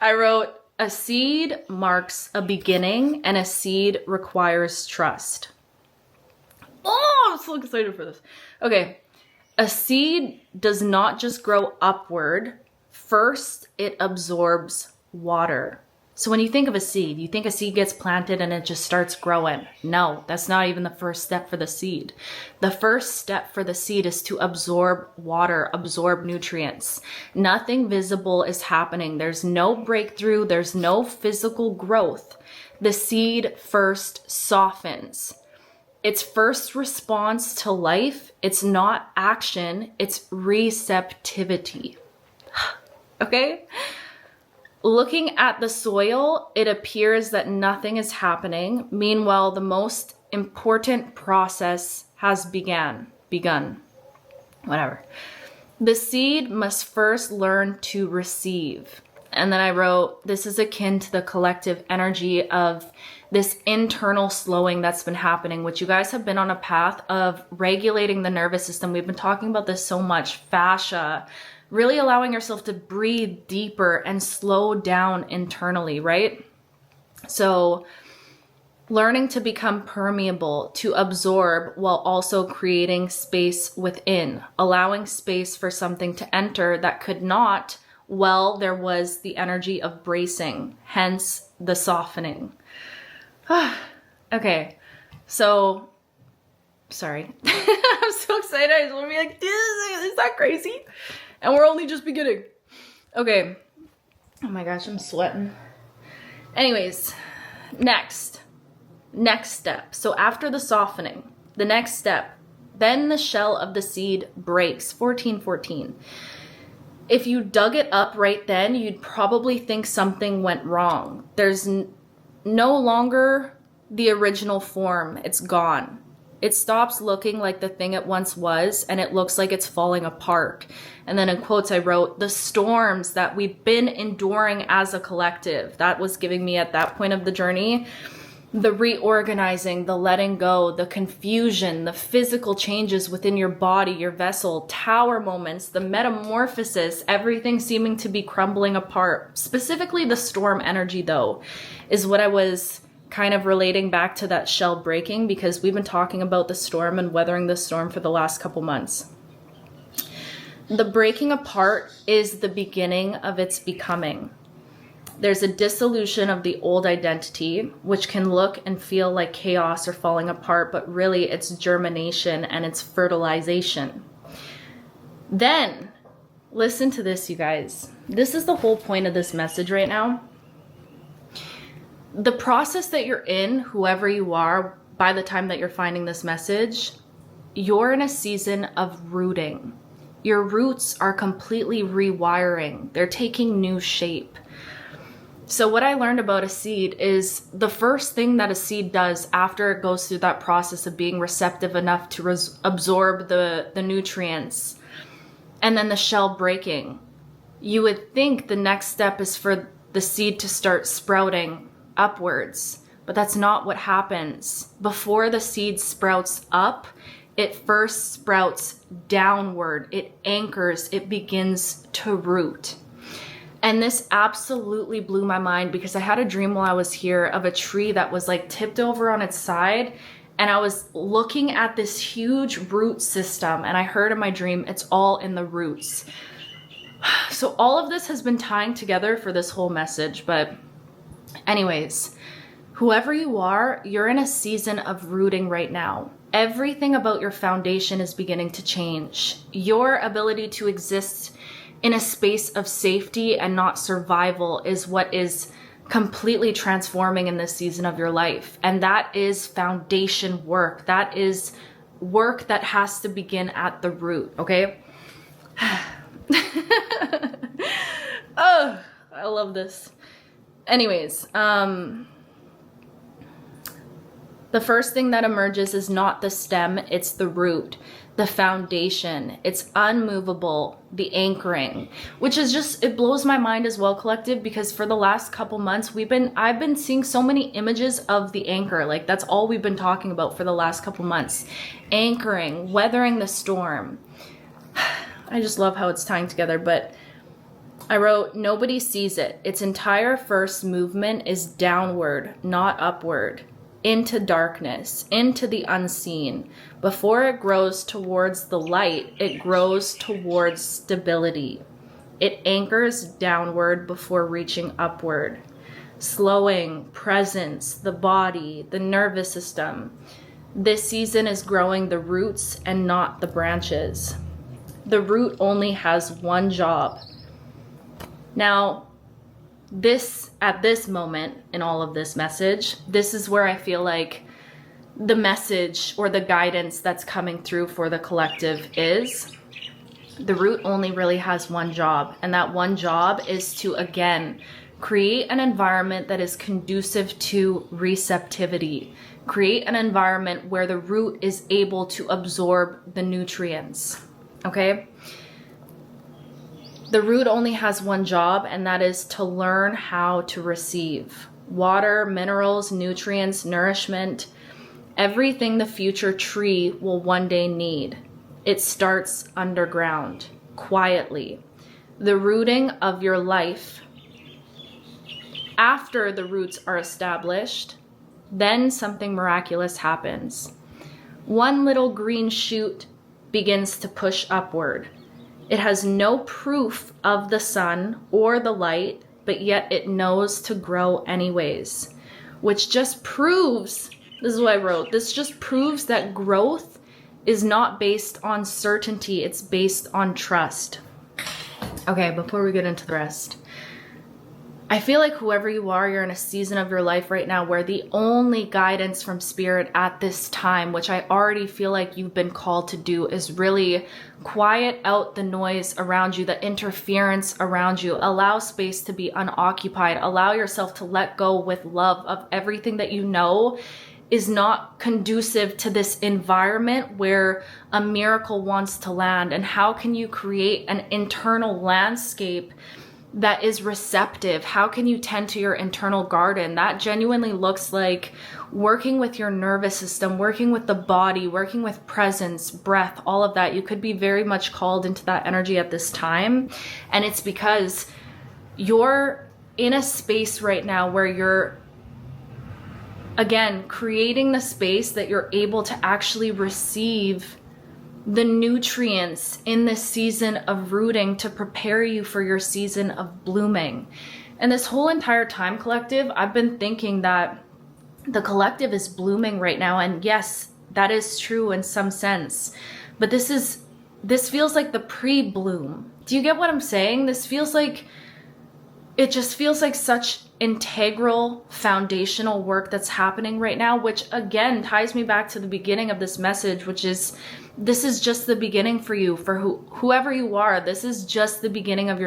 I wrote, a seed marks a beginning and a seed requires trust. Oh, I'm so excited for this. Okay. A seed does not just grow upward. First, it absorbs water. So when you think of a seed, you think a seed gets planted and it just starts growing. No, that's not even the first step for the seed. The first step for the seed is to absorb water, absorb nutrients. Nothing visible is happening. There's no breakthrough. There's no physical growth. The seed first softens. Its first response to life, it's not action, it's receptivity. Okay? Looking at the soil, it appears that nothing is happening. Meanwhile, the most important process has begun. Whatever. The seed must first learn to receive. And then I wrote, this is akin to the collective energy of this internal slowing that's been happening, which you guys have been on a path of regulating the nervous system. We've been talking about this so much. Fascia, really allowing yourself to breathe deeper and slow down internally, right? So learning to become permeable, to absorb while also creating space within, allowing space for something to enter that could not, well, there was the energy of bracing, hence the softening. Okay, so, sorry. I'm so excited. I just want to be like, is that crazy? And we're only just beginning. Okay. Oh my gosh, I'm sweating. Anyways, next step. So after the softening, the next step, then the shell of the seed breaks. 1414. If you dug it up right then, you'd probably think something went wrong. There's no longer the original form. It's gone. It stops looking like the thing it once was, and it looks like it's falling apart. And then in quotes, I wrote, the storms that we've been enduring as a collective, that was giving me at that point of the journey, the reorganizing, the letting go, the confusion, the physical changes within your body, your vessel, tower moments, the metamorphosis, everything seeming to be crumbling apart. Specifically the storm energy, though, is what I was kind of relating back to that shell breaking, because we've been talking about the storm and weathering the storm for the last couple months. The breaking apart is the beginning of its becoming. There's a dissolution of the old identity, which can look and feel like chaos or falling apart, but really it's germination and it's fertilization. Then, listen to this, you guys. This is the whole point of this message right now. The process that you're in, whoever you are, by the time that you're finding this message, you're in a season of rooting. Your roots are completely rewiring. They're taking new shape. So what I learned about a seed is the first thing that a seed does after it goes through that process of being receptive enough to absorb the nutrients and then the shell breaking, you would think the next step is for the seed to start sprouting upwards, but that's not what happens. Before the seed sprouts up, it first sprouts downward. It anchors, it begins to root. And this absolutely blew my mind, because I had a dream while I was here of a tree that was like tipped over on its side, and I was looking at this huge root system, and I heard in my dream, it's all in the roots. So all of this has been tying together for this whole message, but anyways, whoever you are, you're in a season of rooting right now. Everything about your foundation is beginning to change. Your ability to exist in a space of safety and not survival is what is completely transforming in this season of your life. And that is foundation work. That is work that has to begin at the root, okay? Oh, I love this. Anyways, the first thing that emerges is not the stem, it's the root, the foundation. It's unmovable, the anchoring, which is just, it blows my mind as well, collective, because for the last couple months I've been seeing so many images of the anchor. Like, that's all we've been talking about for the last couple months. Anchoring, weathering the storm. I just love how it's tying together. But I wrote, nobody sees it. Its entire first movement is downward, not upward, into darkness, into the unseen. Before it grows towards the light, it grows towards stability. It anchors downward before reaching upward. Slowing, presence, the body, the nervous system. This season is growing the roots and not the branches. The root only has one job. Now, at this moment in all of this message, this is where I feel like the message or the guidance that's coming through for the collective is the root only really has one job. And that one job is to, again, create an environment that is conducive to receptivity. Create an environment where the root is able to absorb the nutrients. Okay? The root only has one job, and that is to learn how to receive water, minerals, nutrients, nourishment, everything the future tree will one day need. It starts underground, quietly. The rooting of your life. After the roots are established, then something miraculous happens. One little green shoot begins to push upward. It has no proof of the sun or the light, but yet it knows to grow anyways, which just proves, this is what I wrote, this just proves that growth is not based on certainty, it's based on trust. Okay, before we get into the rest, I feel like whoever you are, you're in a season of your life right now where the only guidance from spirit at this time, which I already feel like you've been called to do, is really quiet out the noise around you, the interference around you. Allow space to be unoccupied. Allow yourself to let go with love of everything that you know is not conducive to this environment where a miracle wants to land. And how can you create an internal landscape that is receptive? How can you tend to your internal garden? That genuinely looks like working with your nervous system, working with the body, working with presence, breath, all of that. You could be very much called into that energy at this time. And it's because you're in a space right now where you're, again, creating the space that you're able to actually receive the nutrients in this season of rooting to prepare you for your season of blooming. And this whole entire time, collective, I've been thinking that the collective is blooming right now. And yes, that is true in some sense. But this feels like the pre-bloom. Do you get what I'm saying? It just feels like such integral foundational work that's happening right now, which again ties me back to the beginning of this message, which is this is just the beginning for you, for whoever you are. This is just the beginning of your